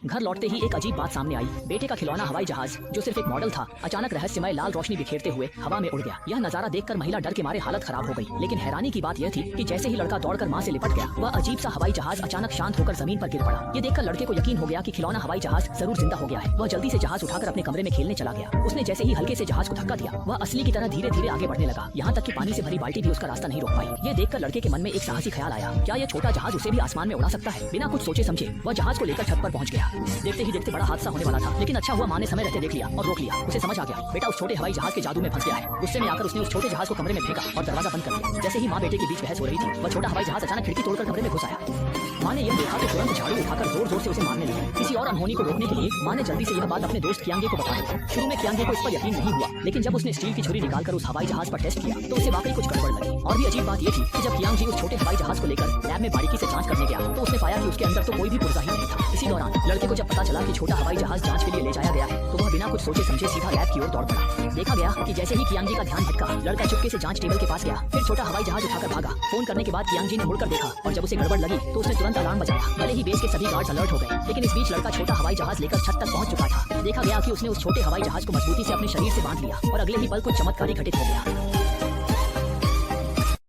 घर लौटते ही एक अजीब बात सामने आई। बेटे का खिलौना हवाई जहाज जो सिर्फ एक मॉडल था, अचानक रहस्यमय लाल रोशनी बिखेरते हुए हवा में उड़ गया। यह नजारा देखकर महिला डर के मारे हालत खराब हो गई। लेकिन हैरानी की बात यह थी कि जैसे ही लड़का दौड़कर मां से लिपट गया, वह अजीब सा हवाई जहाज अचानक शांत होकर जमीन पर गिर पड़ा। ये देखकर लड़के को यकीन हो गया कि खिलौना हवाई जहाज जरूर जिंदा हो गया है। वह जल्दी से जहाज उठाकर अपने कमरे में खेलने चला गया। उसने जैसे ही हल्के से जहाज को धक्का दिया, वह असली की तरह धीरे धीरे आगे बढ़ने लगा, यहाँ तक कि पानी से भरी बाल्टी भी उसका रास्ता नहीं रोक पाई। ये देखकर लड़के के मन में एक साहसी ख्याल आया, क्या यह छोटा जहाज उसे भी आसमान में उड़ा सकता है? बिना कुछ सोचे समझे वह जहाज को लेकर छत पर पहुंच गया। देखते ही देखते बड़ा हादसा होने वाला था, लेकिन अच्छा हुआ मां ने समय रहते देख लिया और रोक लिया। उसे समझ आ गया बेटा उस छोटे हवाई जहाज के जादू में फंस गया है। गुस्से में आकर उसने उस छोटे जहाज को कमरे में फेंका और दरवाजा बंद कर दिया। जैसे ही मां बेटे के बीच बहस हो रही थी, वह छोटा हवाई जहाज अचानक खिड़की तोड़कर कमरे में घुस आया। मां ने यह देखा तो तुरंत झाड़ू उठाकर जोर जोर से उसे मारने लगी। किसी और अनहोनी को रोकने के लिए मां ने जल्दी से यह बात अपने दोस्त कियांगे को बता दी। शुरू में कियांगे को इस पर यकीन नहीं हुआ, लेकिन जब उसने स्टील की छुरी निकालकर उस हवाई जहाज पर टेस्ट किया तो उसे वाकई कुछ गड़बड़ लगी। और भी अजीब बात यह थी कि जब कियांग उस छोटे हवाई जहाज को लेकर लैब में बारीकी से जांच करने गया तो उसने पाया कि उसके अंदर तो कोई भी पुर्जा ही नहीं था। इसी दौरान लड़के को जब पता चला कि छोटा हवाई जहाज जांच के लिए ले जाया गया है, तो वह बिना कुछ सोचे समझे सीधा लैब की ओर दौड़ पड़ा। देखा गया कि जैसे ही कियांग का ध्यान भटका, लड़का चुपके से जांच टेबल के पास गया, फिर छोटा हवाई जहाज उठाकर भागा। फोन करने के बाद कियांग ने मुड़कर देखा और जब उसे गड़बड़ लगी तो उसने तुरंत अलार्म बजाया। भले ही बेस के सभी गार्ड्स अलर्ट हो गए, लेकिन इस बीच लड़का छोटा हवाई जहाज लेकर छत तक पहुंच चुका था। देखा गया कि उसने उस छोटे हवाई जहाज को मजबूती से अपने शरीर से बांध लिया और अगले ही पल कुछ चमत्कारी घटित हो गया।